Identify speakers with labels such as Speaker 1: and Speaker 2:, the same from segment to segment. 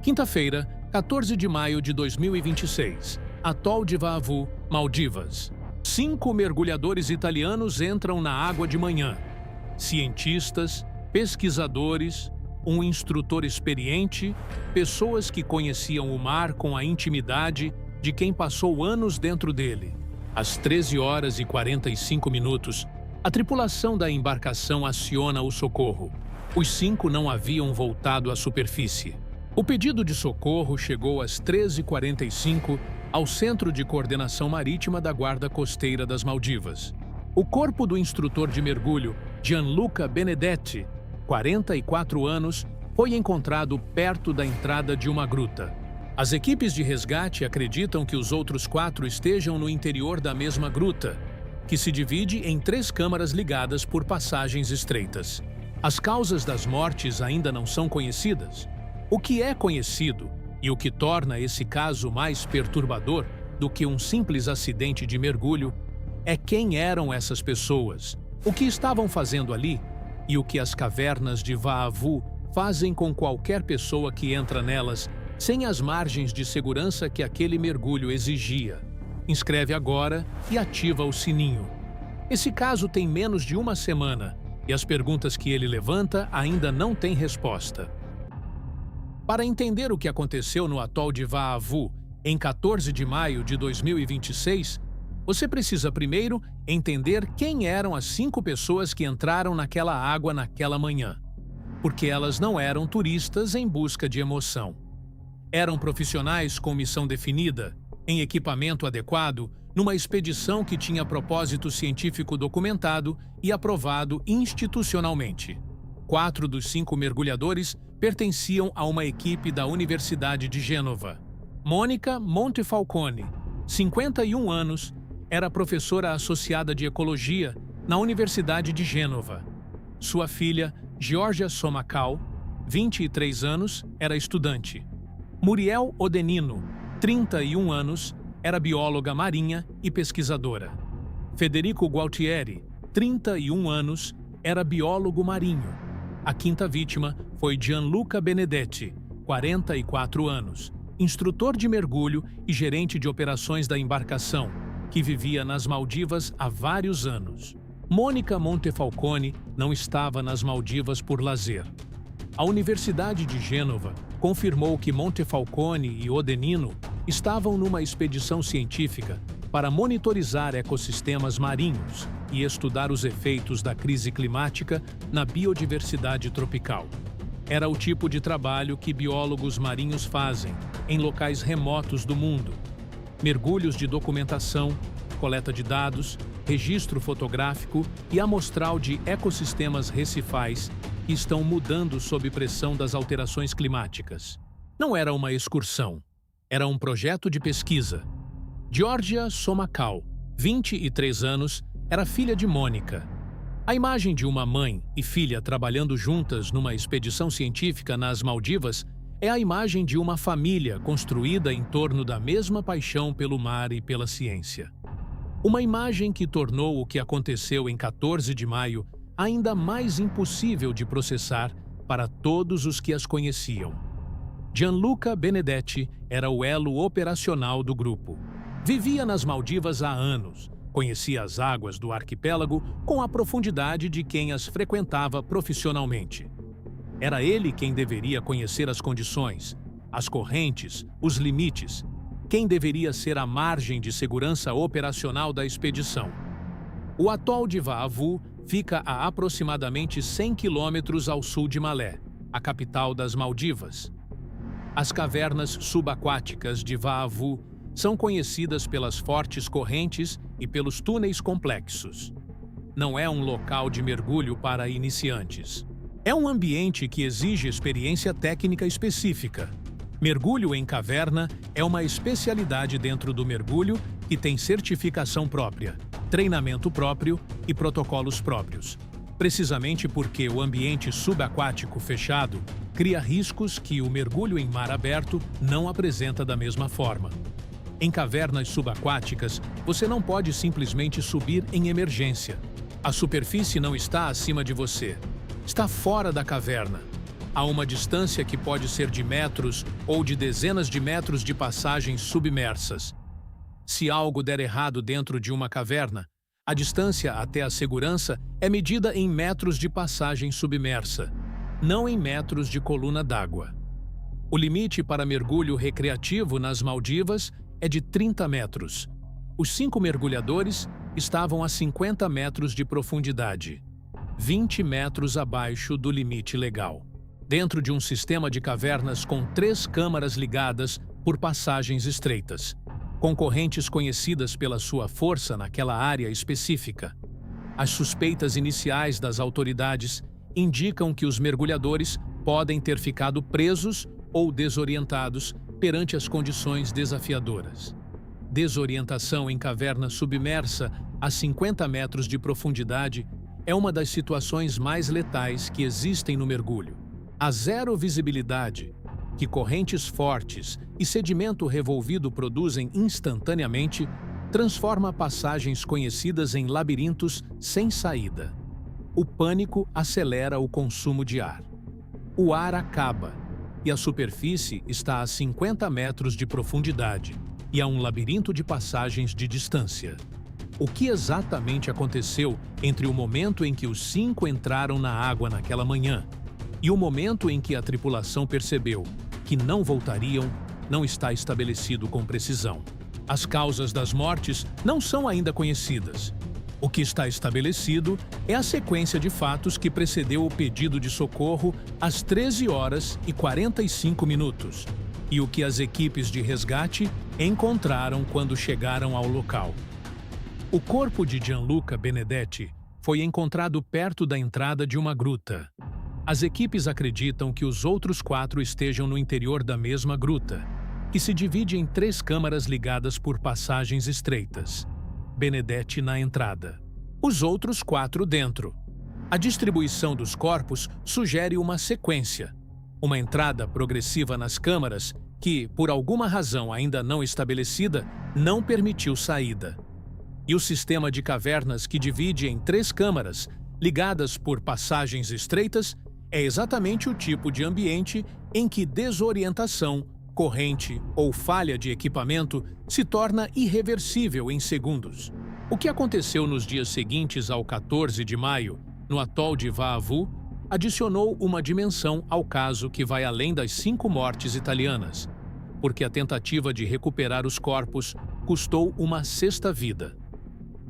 Speaker 1: Quinta-feira, 14 de maio de 2026. Atol de Vaavu, Maldivas. 5 mergulhadores italianos entram na água de manhã. Cientistas, pesquisadores, um instrutor experiente, pessoas que conheciam o mar com a intimidade de quem passou anos dentro dele. Às 13 horas e 45 minutos, a tripulação da embarcação aciona o socorro. Os 5 não haviam voltado à superfície. O pedido de socorro chegou às 13h45 ao Centro de Coordenação Marítima da Guarda Costeira das Maldivas. O corpo do instrutor de mergulho, Gianluca Benedetti, 44 anos, foi encontrado perto da entrada de uma gruta. As equipes de resgate acreditam que os outros 4 estejam no interior da mesma gruta, que se divide em 3 câmaras ligadas por passagens estreitas. As causas das mortes ainda não são conhecidas. O que é conhecido, e o que torna esse caso mais perturbador do que um simples acidente de mergulho, é quem eram essas pessoas, o que estavam fazendo ali e o que as cavernas de Vaavu fazem com qualquer pessoa que entra nelas sem as margens de segurança que aquele mergulho exigia. Inscreve agora e ativa o sininho. Esse caso tem menos de uma semana e as perguntas que ele levanta ainda não têm resposta. Para entender o que aconteceu no atol de Vaavu em 14 de maio de 2026, você precisa primeiro entender quem eram as 5 pessoas que entraram naquela água naquela manhã, porque elas não eram turistas em busca de emoção. Eram profissionais com missão definida, em equipamento adequado, numa expedição que tinha propósito científico documentado e aprovado institucionalmente. 4 dos 5 mergulhadores pertenciam a uma equipe da Universidade de Gênova. Mônica Montefalcone, 51 anos, era professora associada de Ecologia na Universidade de Gênova. Sua filha, Georgia Somacal, 23 anos, era estudante. Muriel Odenino, 31 anos, era bióloga marinha e pesquisadora. Federico Gualtieri, 31 anos, era biólogo marinho. A quinta vítima foi Gianluca Benedetti, 44 anos, instrutor de mergulho e gerente de operações da embarcação, que vivia nas Maldivas há vários anos. Mônica Montefalcone não estava nas Maldivas por lazer. A Universidade de Gênova confirmou que Montefalcone e Odenino estavam numa expedição científica para monitorizar ecossistemas marinhos e estudar os efeitos da crise climática na biodiversidade tropical. Era o tipo de trabalho que biólogos marinhos fazem em locais remotos do mundo. Mergulhos de documentação, coleta de dados, registro fotográfico e amostral de ecossistemas recifais que estão mudando sob pressão das alterações climáticas. Não era uma excursão, era um projeto de pesquisa. Georgia Somacal, 23 anos, era filha de Mônica. A imagem de uma mãe e filha trabalhando juntas numa expedição científica nas Maldivas é a imagem de uma família construída em torno da mesma paixão pelo mar e pela ciência. Uma imagem que tornou o que aconteceu em 14 de maio ainda mais impossível de processar para todos os que as conheciam. Gianluca Benedetti era o elo operacional do grupo. Vivia nas Maldivas há anos, conhecia as águas do arquipélago com a profundidade de quem as frequentava profissionalmente. Era ele quem deveria conhecer as condições, as correntes, os limites, quem deveria ser a margem de segurança operacional da expedição. O atol de Vaavu fica a aproximadamente 100 quilômetros ao sul de Malé, a capital das Maldivas. As cavernas subaquáticas de Vaavu são conhecidas pelas fortes correntes e pelos túneis complexos. Não é um local de mergulho para iniciantes. É um ambiente que exige experiência técnica específica. Mergulho em caverna é uma especialidade dentro do mergulho que tem certificação própria, treinamento próprio e protocolos próprios. Precisamente porque o ambiente subaquático fechado cria riscos que o mergulho em mar aberto não apresenta da mesma forma. Em cavernas subaquáticas, você não pode simplesmente subir em emergência. A superfície não está acima de você. Está fora da caverna. a uma distância que pode ser de metros ou de dezenas de metros de passagens submersas. Se algo der errado dentro de uma caverna, a distância até a segurança é medida em metros de passagem submersa, não em metros de coluna d'água. O limite para mergulho recreativo nas Maldivas é de 30 metros. Os 5 mergulhadores estavam a 50 metros de profundidade, 20 metros abaixo do limite legal, dentro de um sistema de cavernas com 3 câmaras ligadas por passagens estreitas, com correntes conhecidas pela sua força naquela área específica. As suspeitas iniciais das autoridades indicam que os mergulhadores podem ter ficado presos ou desorientados perante as condições desafiadoras. Desorientação em caverna submersa a 50 metros de profundidade é uma das situações mais letais que existem no mergulho. A zero visibilidade, que correntes fortes e sedimento revolvido produzem instantaneamente, transforma passagens conhecidas em labirintos sem saída. O pânico acelera o consumo de ar. O ar acaba, e a superfície está a 50 metros de profundidade, e há um labirinto de passagens de distância. O que exatamente aconteceu entre o momento em que os 5 entraram na água naquela manhã e o momento em que a tripulação percebeu que não voltariam não está estabelecido com precisão. As causas das mortes não são ainda conhecidas. O que está estabelecido é a sequência de fatos que precedeu o pedido de socorro às 13 horas e 45 minutos e o que as equipes de resgate encontraram quando chegaram ao local. O corpo de Gianluca Benedetti foi encontrado perto da entrada de uma gruta. As equipes acreditam que os outros 4 estejam no interior da mesma gruta, que se divide em 3 câmaras ligadas por passagens estreitas. Benedetti na entrada. Os outros 4 dentro. A distribuição dos corpos sugere uma sequência. Uma entrada progressiva nas câmaras que, por alguma razão ainda não estabelecida, não permitiu saída. E o sistema de cavernas que divide em 3 câmaras, ligadas por passagens estreitas, é exatamente o tipo de ambiente em que desorientação, corrente ou falha de equipamento se torna irreversível em segundos. O que aconteceu nos dias seguintes ao 14 de maio, no atol de Vaavu, adicionou uma dimensão ao caso que vai além das 5 mortes italianas, porque a tentativa de recuperar os corpos custou uma 6ª vida.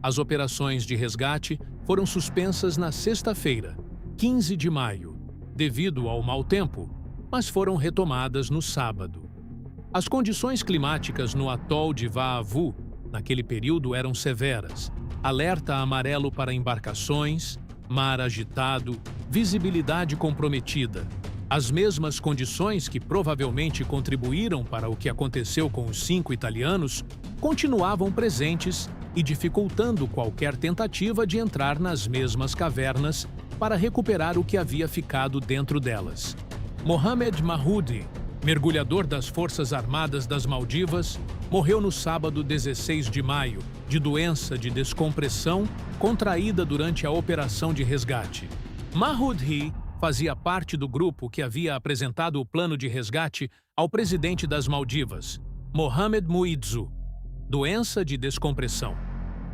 Speaker 1: As operações de resgate foram suspensas na sexta-feira, 15 de maio, devido ao mau tempo, mas foram retomadas no sábado. As condições climáticas no atol de Vaavu, naquele período, eram severas. Alerta amarelo para embarcações, mar agitado, visibilidade comprometida. As mesmas condições que provavelmente contribuíram para o que aconteceu com os 5 italianos continuavam presentes e dificultando qualquer tentativa de entrar nas mesmas cavernas para recuperar o que havia ficado dentro delas. Mohamed Mahoudi, mergulhador das Forças Armadas das Maldivas, morreu no sábado 16 de maio de doença de descompressão contraída durante a operação de resgate. Mahoudi fazia parte do grupo que havia apresentado o plano de resgate ao presidente das Maldivas, Mohamed Muizzu. Doença de descompressão.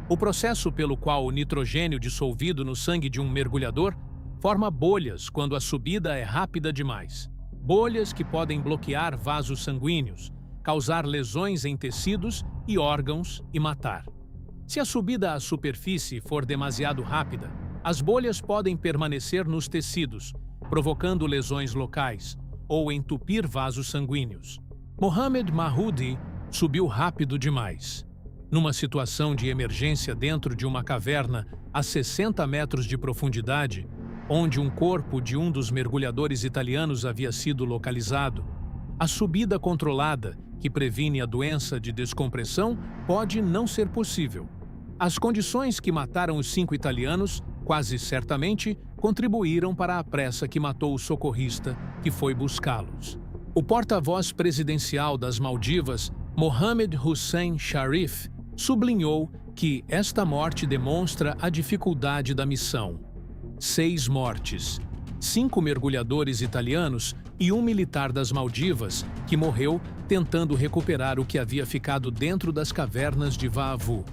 Speaker 1: O processo pelo qual o nitrogênio dissolvido no sangue de um mergulhador forma bolhas quando a subida é rápida demais. Bolhas que podem bloquear vasos sanguíneos, causar lesões em tecidos e órgãos e matar. Se a subida à superfície for demasiado rápida, as bolhas podem permanecer nos tecidos, provocando lesões locais ou entupir vasos sanguíneos. Mohamed Mahoudi subiu rápido demais. Numa situação de emergência dentro de uma caverna a 60 metros de profundidade, onde um corpo de um dos mergulhadores italianos havia sido localizado, a subida controlada, que previne a doença de descompressão, pode não ser possível. As condições que mataram os 5 italianos, quase certamente, contribuíram para a pressa que matou o socorrista que foi buscá-los. O porta-voz presidencial das Maldivas, Mohamed Hussein Sharif, sublinhou que esta morte demonstra a dificuldade da missão. 6 mortes, 5 mergulhadores italianos e um militar das Maldivas, que morreu tentando recuperar o que havia ficado dentro das cavernas de Vaavu.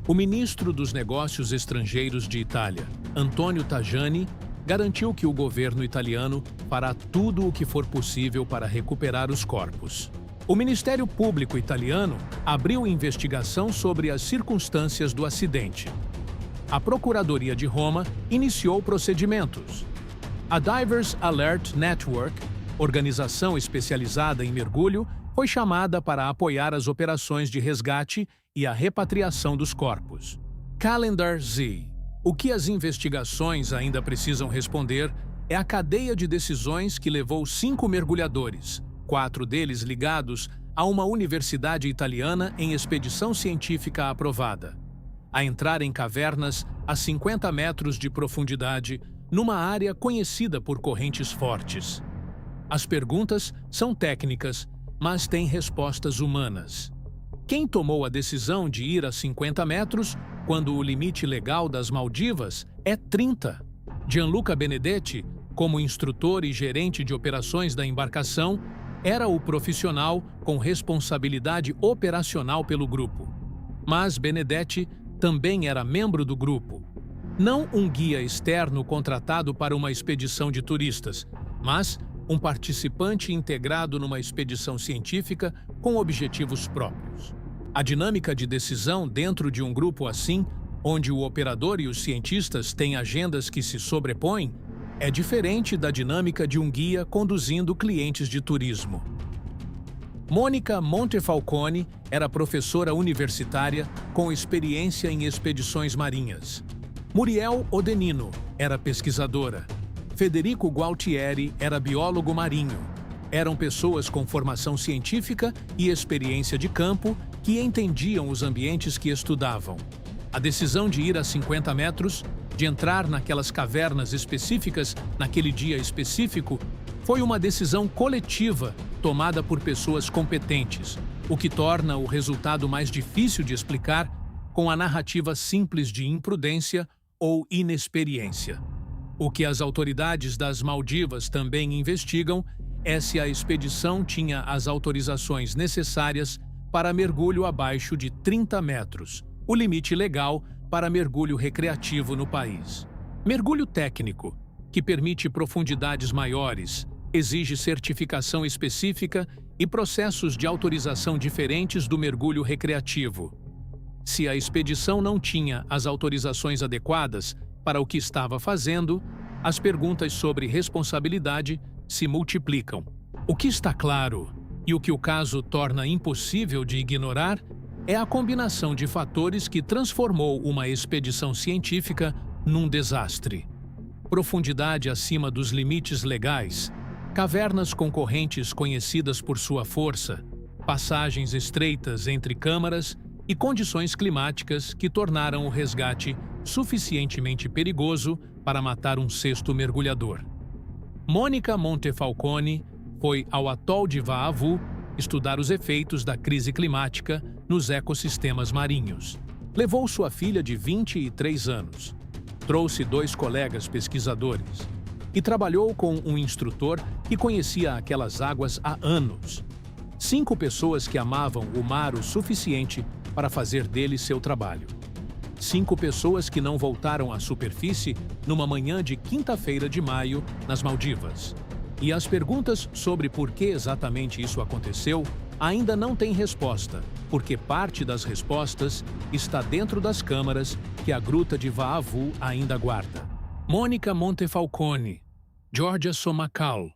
Speaker 1: O ministro dos Negócios Estrangeiros de Itália, Antonio Tajani, garantiu que o governo italiano fará tudo o que for possível para recuperar os corpos. O Ministério Público italiano abriu investigação sobre as circunstâncias do acidente. A Procuradoria de Roma iniciou procedimentos. A Divers Alert Network, organização especializada em mergulho, foi chamada para apoiar as operações de resgate e a repatriação dos corpos. Calendar Z. O que as investigações ainda precisam responder é a cadeia de decisões que levou 5 mergulhadores, 4 deles ligados a uma universidade italiana em expedição científica aprovada, a entrar em cavernas a 50 metros de profundidade numa área conhecida por correntes fortes. As perguntas são técnicas, mas têm respostas humanas. Quem tomou a decisão de ir a 50 metros quando o limite legal das Maldivas é 30? Gianluca Benedetti, como instrutor e gerente de operações da embarcação, era o profissional com responsabilidade operacional pelo grupo. Mas Benedetti também era membro do grupo. Não um guia externo contratado para uma expedição de turistas, mas um participante integrado numa expedição científica com objetivos próprios. A dinâmica de decisão dentro de um grupo assim, onde o operador e os cientistas têm agendas que se sobrepõem, é diferente da dinâmica de um guia conduzindo clientes de turismo. Mônica Montefalcone era professora universitária com experiência em expedições marinhas. Muriel Odenino era pesquisadora. Federico Gualtieri era biólogo marinho. Eram pessoas com formação científica e experiência de campo que entendiam os ambientes que estudavam. A decisão de ir a 50 metros, de entrar naquelas cavernas específicas naquele dia específico, foi uma decisão coletiva tomada por pessoas competentes, o que torna o resultado mais difícil de explicar com a narrativa simples de imprudência ou inexperiência. O que as autoridades das Maldivas também investigam é se a expedição tinha as autorizações necessárias para mergulho abaixo de 30 metros, o limite legal para mergulho recreativo no país. Mergulho técnico, que permite profundidades maiores, exige certificação específica e processos de autorização diferentes do mergulho recreativo. Se a expedição não tinha as autorizações adequadas para o que estava fazendo, as perguntas sobre responsabilidade se multiplicam. O que está claro, e o que o caso torna impossível de ignorar, é a combinação de fatores que transformou uma expedição científica num desastre. Profundidade acima dos limites legais, cavernas com correntes conhecidas por sua força, passagens estreitas entre câmaras e condições climáticas que tornaram o resgate suficientemente perigoso para matar um sexto mergulhador. Mônica Montefalcone foi ao atol de Vaavu estudar os efeitos da crise climática nos ecossistemas marinhos. Levou sua filha de 23 anos, trouxe 2 colegas pesquisadores e trabalhou com um instrutor que conhecia aquelas águas há anos. 5 pessoas que amavam o mar o suficiente para fazer dele seu trabalho. 5 pessoas que não voltaram à superfície numa manhã de quinta-feira de maio, nas Maldivas. E as perguntas sobre por que exatamente isso aconteceu ainda não têm resposta, porque parte das respostas está dentro das câmaras que a gruta de Vaavu ainda guarda. Mônica Montefalcone, Giorgia Somacal,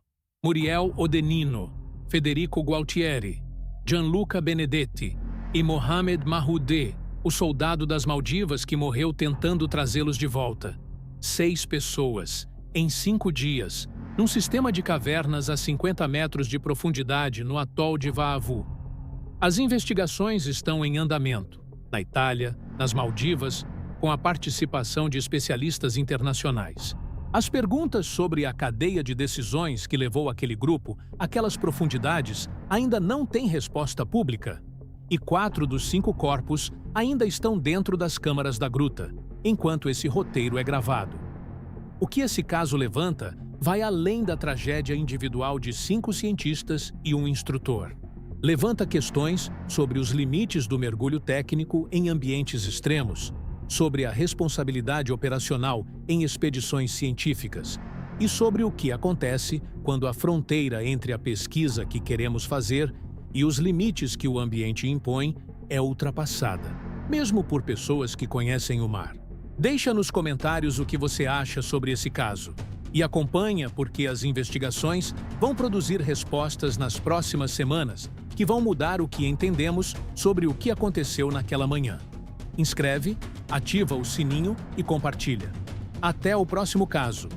Speaker 1: Muriel Odenino, Federico Gualtieri, Gianluca Benedetti e Mohamed Mahoudé, o soldado das Maldivas que morreu tentando trazê-los de volta. 6 pessoas, em 5 dias, num sistema de cavernas a 50 metros de profundidade no atol de Vaavu. As investigações estão em andamento, na Itália, nas Maldivas, com a participação de especialistas internacionais. As perguntas sobre a cadeia de decisões que levou aquele grupo àquelas profundidades ainda não têm resposta pública. E 4 dos 5 corpos ainda estão dentro das câmaras da gruta, enquanto esse roteiro é gravado. O que esse caso levanta vai além da tragédia individual de 5 cientistas e um instrutor. Levanta questões sobre os limites do mergulho técnico em ambientes extremos, sobre a responsabilidade operacional em expedições científicas e sobre o que acontece quando a fronteira entre a pesquisa que queremos fazer e os limites que o ambiente impõe é ultrapassada, mesmo por pessoas que conhecem o mar. Deixa nos comentários o que você acha sobre esse caso. E acompanha porque as investigações vão produzir respostas nas próximas semanas que vão mudar o que entendemos sobre o que aconteceu naquela manhã. Inscreve, ativa o sininho e compartilha. Até o próximo caso.